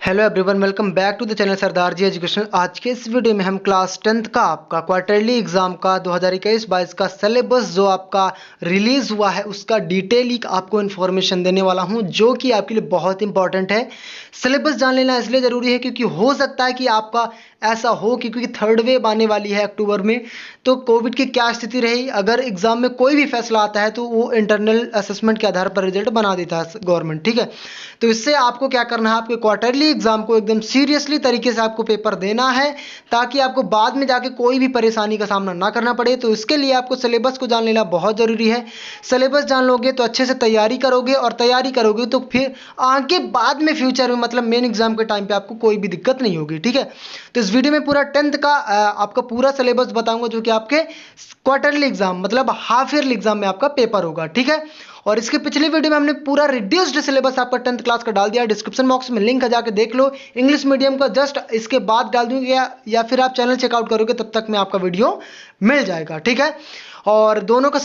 Hello everyone, welcome back to the channel Sardar ji education. आज के इस वीडियो में हम क्लास 10th का आपका क्वार्टरली एग्जाम का 2021-22 का सिलेबस जो आपका रिलीज हुआ है उसका डिटेल आपको इन्फॉर्मेशन देने वाला हूं, जो कि आपके लिए बहुत इंपॉर्टेंट है। सिलेबस जान लेना इसलिए ज़रूरी है क्योंकि हो सकता है कि आपका ऐसा हो कि क्योंकि थर्ड वेव आने वाली है अक्टूबर में, तो कोविड की क्या स्थिति रही, अगर एग्जाम में कोई भी फैसला आता है तो वो इंटरनल असेसमेंट के आधार पर रिजल्ट बना देता है गवर्नमेंट। ठीक है, तो इससे आपको क्या करना है, आपके क्वार्टरली एग्जाम को एकदम सीरियसली तरीके से आपको पेपर देना है ताकि आपको बाद में जाके कोई भी परेशानी का सामना ना करना पड़े। तो इसके लिए आपको सिलेबस को जान लेना बहुत ज़रूरी है। सिलेबस जान लोगे तो अच्छे से तैयारी करोगे, और तैयारी करोगे तो फिर आगे बाद में फ्यूचर में मतलब मेन एग्जाम के टाइम पे आपको कोई भी दिक्कत नहीं होगी। ठीक है, तो इस वीडियो में पूरा 10th का आपका पूरा सिलेबस बताऊंगा, जो कि आपके क्वार्टरली एग्जाम मतलब हाफ ईयरली एग्जाम में आपका पेपर होगा। ठीक है, और इसके पिछले वीडियो में हमने पूरा रिड्यूस्ड सिलेबस आपका 10th क्लास का डाल दिया है। डिस्क्रिप्शन बॉक्स में लिंक है, जाके देख लो। इंग्लिश मीडियम का जस्ट इसके बाद डाल दूंगी, या फिर आप चैनल चेकआउट करोगे तब तक में आपका वीडियो मिल जाएगा। ठीक है, और दोनों का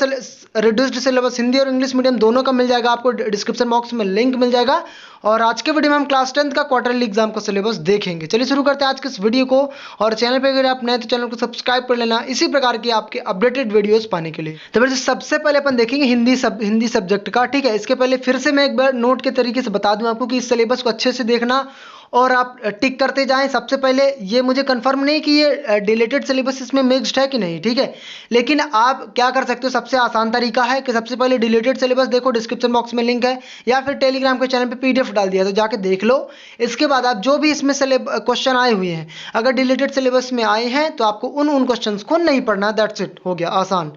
रिड्यूस्ड सिलेबस हिंदी और इंग्लिश मीडियम दोनों का मिल जाएगा, आपको डिस्क्रिप्शन बॉक्स में लिंक मिल जाएगा। और आज के वीडियो में हम क्लास 10th का क्वार्टरली एग्जाम का सिलेबस देखेंगे। चलिए शुरू करते हैं आज के इस वीडियो को। और चैनल पे अगर आप नए तो चैनल को सब्सक्राइब कर लेना इसी प्रकार की आपके अपडेटेड वीडियोस पाने के लिए। तो वैसे सबसे पहले अपन देखेंगे हिंदी सब्जेक्ट का। ठीक है, इसके पहले फिर से मैं एक बार नोट के तरीके से बता दूं आपको कि इस सिलेबस को अच्छे से देखना और आप टिक करते जाएं। सबसे पहले ये मुझे कंफर्म नहीं कि ये डिलीटेड सिलेबस इसमें मिक्स्ड है कि नहीं। ठीक है, लेकिन आप क्या कर सकते हो, सबसे आसान तरीका है कि सबसे पहले डिलीटेड सिलेबस देखो, डिस्क्रिप्शन बॉक्स में लिंक है, या फिर टेलीग्राम के चैनल पे पीडीएफ डाल दिया, तो जाके देख लो। इसके बाद आप जो भी इसमें क्वेश्चन आए हुए हैं, अगर डिलीटेड सिलेबस में आए हैं तो आपको उन क्वेश्चन को नहीं पढ़ना। दैट्स इट, हो गया आसान।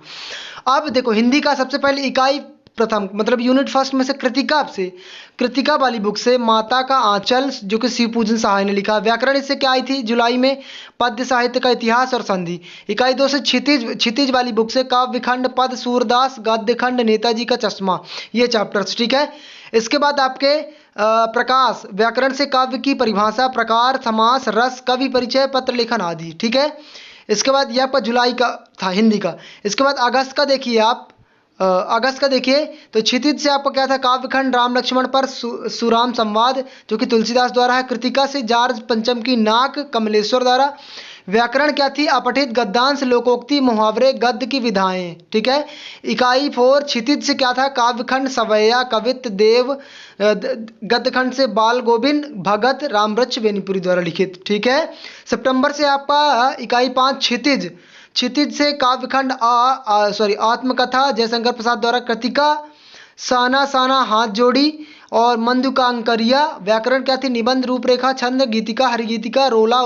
अब देखो हिंदी का सबसे पहले इकाई प्रथम मतलब यूनिट फर्स्ट में से कृतिका वाली बुक से माता का आंचल, जो कि शिव पूजन सहाय ने लिखा। व्याकरण इससे क्या आई थी जुलाई में, पद्य साहित्य का इतिहास और संधि। इकाई 2 से क्षितिज वाली बुक से काव्य खंड, पद सूरदास, गद्य खंड, नेताजी का चश्मा, ये चैप्टर्स। ठीक है, इसके बाद आपके प्रकाश, व्याकरण से काव्य की परिभाषा, प्रकार, समास, रस, कवि परिचय, पत्र लेखन आदि। ठीक है, इसके बाद ये आपका जुलाई का था हिंदी का। इसके बाद अगस्त का देखिए आप, अगस्त का देखिए तो क्षितिज से आपका क्या था, काव्यखंड राम लक्ष्मण पर सुराम संवाद, जो कि तुलसीदास द्वारा है। कृतिका से जार्ज पंचम की नाक, कमलेश्वर द्वारा। व्याकरण क्या थी, अपठित, गद्यांश, लोकोक्ति, मुहावरे, गद्य की विधाएं। ठीक है, इकाई 4 क्षितिज से क्या था, काव्यखंड सवैया, कवित्त, देव। गद्यखंड से बाल गोविंद भगत, रामवृक्ष बेनीपुरी द्वारा लिखित। ठीक है, सितंबर से आपका इकाई 5 क्षितिज से काव्यखंड आत्मकथा, जयशंकर प्रसाद द्वारा। कृतिका साना हाथ जोड़ी और मंदुकांकरिया। व्याकरण क्या थी, निबंध, रूपरेखा, छंद, गीतिका, हरिगीतिका, रोला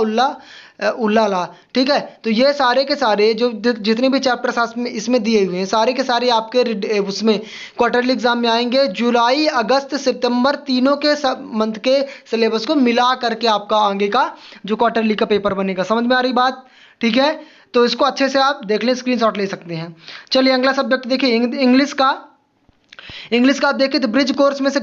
उल्लाला। ठीक है, तो ये सारे के सारे जो जितने भी चैप्टर्स इसमें दिए हुए हैं, सारे के सारे आपके उसमें क्वार्टरली एग्जाम में आएंगे। जुलाई, अगस्त, सितंबर तीनों के मंथ के सिलेबस को मिला करके आपका आगे का जो क्वार्टरली का पेपर बनेगा। समझ में आ रही बात? ठीक है, तो इसको अच्छे से आप देख लें, स्क्रीनशॉट ले सकते हैं। चलिए अगला सब्जेक्ट देखिए, इंग्लिश का आप देखिए तो ब्रिज कोर्स में से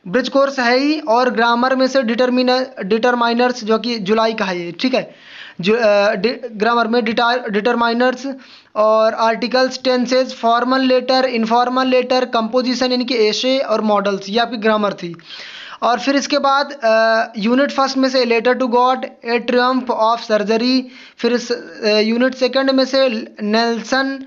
ब्रिज कोर्स है ही, और ग्रामर में से डिटरमाइनर्स, जो कि जुलाई का है ये। ठीक है, ग्रामर में डिटरमाइनर्स और articles, tenses, formal letter, informal letter, composition यानी कि एशे और मॉडल्स, ये आपकी ग्रामर थी। और फिर इसके बाद यूनिट फर्स्ट में से letter to God, a triumph of surgery. फिर यूनिट सेकंड में से Nelson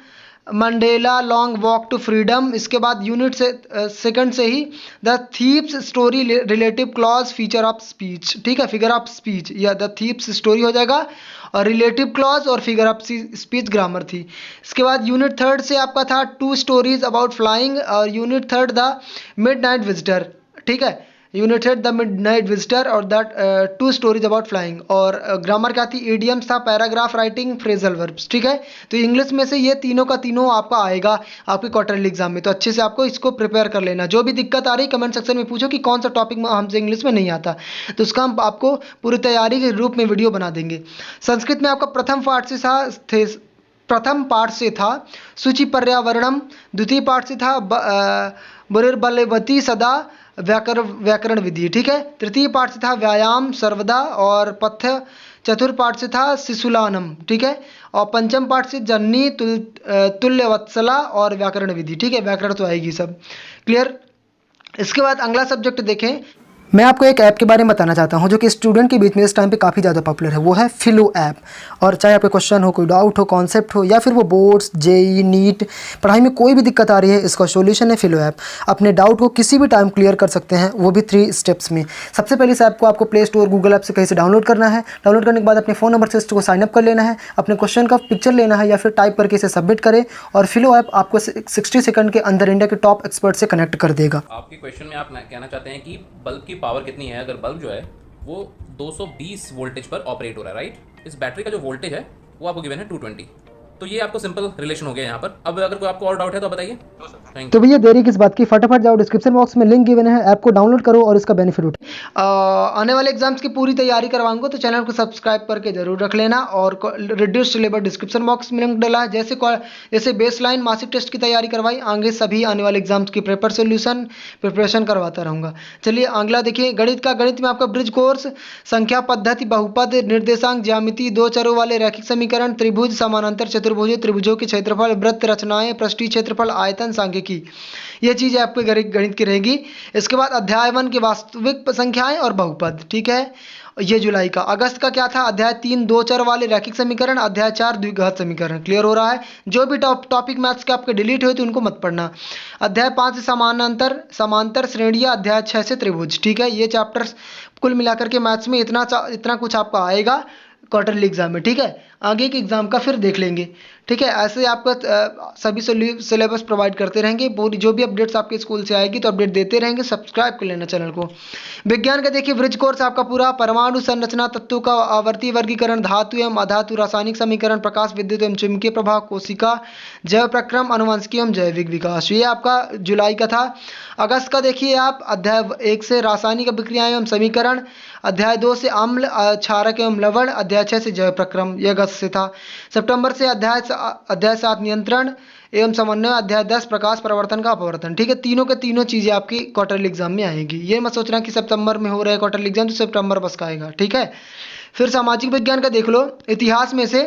Mandela long walk to freedom. इसके बाद यूनिट सेकंड से ही the thief's story relative clause figure of speech. ठीक है, फिगर ऑफ स्पीच या द थीप्स स्टोरी हो जाएगा, और रिलेटिव क्लॉज और फिगर ऑफ स्पीच ग्रामर थी। इसके बाद यूनिट थर्ड से आपका था 2 स्टोरीज अबाउट फ्लाइंग, और unit third the midnight visitor. ठीक है, unit third the midnight visitor और द 2 स्टोरीज अबाउट फ्लाइंग। और ग्रामर क्या थी, इडियम्स था, पैराग्राफ राइटिंग, फ्रेजल वर्ब्स। ठीक है, तो इंग्लिश में से ये तीनों का तीनों आपका आएगा आपके क्वार्टरली एग्जाम में, तो अच्छे से आपको इसको प्रिपेयर कर लेना। जो भी दिक्कत आ रही कमेंट सेक्शन में पूछो कि कौन सा टॉपिक हमसे इंग्लिश में नहीं आता, तो उसका हम आपको पूरी तैयारी के रूप में वीडियो बना देंगे। संस्कृत में आपका प्रथम पाठ से था सूचि पर्यावरणम, द्वितीय पाठ से था बुरिर्बलवती सदा व्याकरण विधि। ठीक है, तृतीय पाठ से था व्यायाम सर्वदा और पथ्य, चतुर्थ पाठ से था शिशुलानम। ठीक है, और पंचम पाठ से जननी तुल्यवत्सला और व्याकरण विधि। ठीक है, व्याकरण तो आएगी सब, क्लियर। इसके बाद अगला सब्जेक्ट देखें, मैं आपको एक ऐप के बारे में बताना चाहता हूं जो कि स्टूडेंट के बीच में इस टाइम पे काफ़ी ज़्यादा पॉपुलर है, वो है फिलो ऐप। और चाहे आपके क्वेश्चन हो, कोई डाउट हो, कॉन्सेप्ट हो, या फिर वो बोर्ड्स, जेई, नीट, पढ़ाई में कोई भी दिक्कत आ रही है, इसका सॉल्यूशन है फिलो ऐप। अपने डाउट को किसी भी टाइम क्लियर कर सकते हैं, वो भी 3 स्टेप्स में। सबसे पहले इस ऐप को आपको प्ले स्टोर, गूगल ऐप से कहीं से डाउनलोड करना है। डाउनलोड करने के बाद अपने फ़ोन नंबर से इसको साइनअप कर लेना है, अपने क्वेश्चन का पिक्चर लेना है या फिर टाइप करके इसे सबमिट करें, और फिलो ऐप आपको 60 सेकंड के अंदर इंडिया के टॉप एक्सपर्ट से कनेक्ट कर देगा। आपके क्वेश्चन में आप कहना चाहते हैं कि बल्ब की पावर कितनी है। अगर बल्ब जो है वो 220 वोल्टेज पर ऑपरेट हो रहा है, राइट। इस बैटरी का जो वोल्टेज है वो आपको गिवन है 220। तो ये आपको सिंपल रिलेशन हो गया यहाँ पर। अब अगर कोई आपको और डाउट है तो बताइए। तो भैया देरी किस बात की, फटाफट जाओ, डिस्क्रिप्शन बॉक्स में लिंक गिवन है, ऐप को डाउनलोड करो और इसका बेनिफिट उठाओ। आने वाले एग्जाम्स की पूरी तैयारी करवाऊंगा, तो चैनल को सब्सक्राइब करके जरूर रख लेना। और रिड्यूस सिलेबस डिस्क्रिप्शन बॉक्स में लिंक डला है। जैसे बेसलाइन मासिक टेस्ट की तैयारी करवाई, आगे सभी आने वाले एग्जाम्स की पेपर सोल्यूशन प्रिपरेशन करवाता रहूंगा। चलिए अगला देखिए, गणित में आपका ब्रिज कोर्स, संख्या पद्धति, बहुपद, निर्देशांक, ज्यामिति, 2 चरों वाले रैखिक समीकरण, त्रिभुज, समानांतर चतुर्भुज, त्रिभुजों के क्षेत्रफल, वृत्त रचनाएं, पृष्ठीय क्षेत्रफल, आयतन, सांख्यिकी, ये चीज़ें आपके गणित की रहेगी। इसके बाद अध्याय 1 की वास्तविक संख्याएं और बहुपद, ठीक है। ये जुलाई का। अगस्त का क्या था, अध्याय 3 2 चर वाले रैखिक समीकरण, अध्याय 4 द्विघात समीकरण। क्लियर हो रहा है। जो भी टॉपिक मैथ्स के आपके डिलीट हुए तो उनको मत पढ़ना। अध्याय 5 से समांतर श्रेणियां, अध्याय 6 से त्रिभुज, ठीक है। ये चैप्टर्स कुल मिलाकर के मैथ्स में इतना कुछ आपका आएगा क्वार्टरली एग्जाम में, ठीक है। आगे के एग्जाम का फिर देख लेंगे, ठीक है। ऐसे आपका सभी सिलेबस प्रोवाइड करते रहेंगे। पूरी जो भी अपडेट्स आपके स्कूल से आएगी तो अपडेट देते रहेंगे। सब्सक्राइब कर लेना चैनल को। विज्ञान का देखिए ब्रिज कोर्स आपका पूरा, परमाणु संरचना, तत्वों का आवर्ती वर्गीकरण, धातु एवं अधातु, रासायनिक समीकरण, प्रकाश विद्युत एवं चुंबकीय प्रभाव, कोशिका, जैव प्रक्रम, आनुवंशिकी एवं जैविक विकास, ये आपका जुलाई का था। अगस्त का देखिए आप, अध्याय 1 से रासायनिक अभिक्रियाएं एवं समीकरण, अध्याय 2 से अम्ल, क्षारक एवं लवण, अध्याय 6 से जैव प्रक्रम, यह अगस्त से था। सितंबर से अध्याय 7 नियंत्रण एवं समन्वय, अध्याय 10 प्रकाश परिवर्तन का अपवर्तन, ठीक है। तीनों के तीनों चीजें आपकी क्वार्टरली एग्जाम में आएंगी। ये मत सोचना कि सितंबर में हो रहा है क्वार्टरली एग्जाम तो सितंबर बस का आएगा, ठीक है। फिर सामाजिक विज्ञान का देख लो। इतिहास में से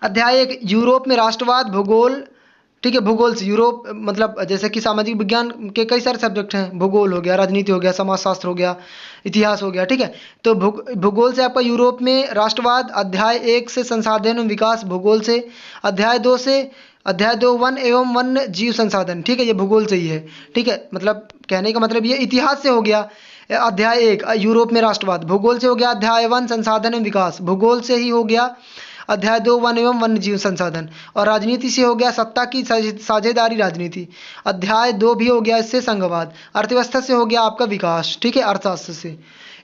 अध्याय 1 यूरोप में राष्ट्रवाद, भूगोल, ठीक है। भूगोल से यूरोप, मतलब जैसे कि सामाजिक विज्ञान के कई सारे सब्जेक्ट हैं, भूगोल हो गया, राजनीति हो गया, समाजशास्त्र हो गया, इतिहास हो गया, ठीक है। तो भूगोल से आपका यूरोप में राष्ट्रवाद, अध्याय 1 से संसाधन एवं विकास, भूगोल से। अध्याय 2 वन एवं वन्य जीव संसाधन, ठीक है, ये भूगोल से ही है, ठीक है। मतलब कहने का मतलब ये इतिहास से हो गया। अध्याय 1 यूरोप में राष्ट्रवाद, भूगोल से हो गया। अध्याय 1 संसाधन एवं विकास, भूगोल से ही हो गया। अध्याय 2 वन एवं वन्य जीव संसाधन। और राजनीति से हो गया सत्ता की साझेदारी राजनीति, अध्याय 2 भी हो गया इससे संघवाद। अर्थव्यवस्था से हो गया आपका विकास, ठीक है, अर्थशास्त्र से।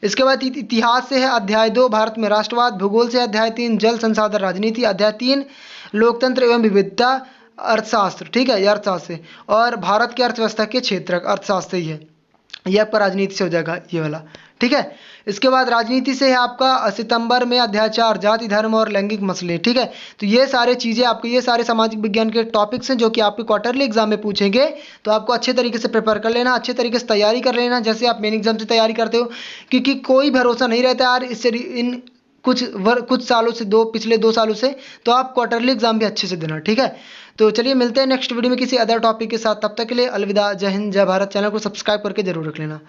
इसके बाद इतिहास से है अध्याय 2 भारत में राष्ट्रवाद, भूगोल से अध्याय 3 जल संसाधन राजनीति, अध्याय 3 लोकतंत्र एवं विविधता, अर्थशास्त्र, ठीक है, ये अर्थशास्त्र से। और भारत की अर्थव्यवस्था के क्षेत्रक, अर्थशास्त्र ही है, ये आपका राजनीति से हो जाएगा ये वाला, ठीक है। इसके बाद राजनीति से है आपका सितंबर में अध्याय 4 जाति धर्म और लैंगिक मसले, ठीक है। तो ये सारे चीज़ें आपके, ये सारे सामाजिक विज्ञान के टॉपिक्स हैं जो कि आपके क्वार्टरली एग्जाम में पूछेंगे। तो आपको अच्छे तरीके से प्रिपेयर कर लेना, अच्छे तरीके से तैयारी कर लेना, जैसे आप मेन एग्जाम से तैयारी करते हो, क्योंकि कोई भरोसा नहीं रहता यार इससे, इन कुछ सालों से, पिछले 2 सालों से। तो आप क्वार्टरली एग्जाम भी अच्छे से देना, ठीक है। तो चलिए मिलते हैं नेक्स्ट वीडियो में किसी अदर टॉपिक के साथ। तब तक के लिए अलविदा, जय हिंद, जय भारत। चैनल को सब्सक्राइब करके जरूर रख लेना।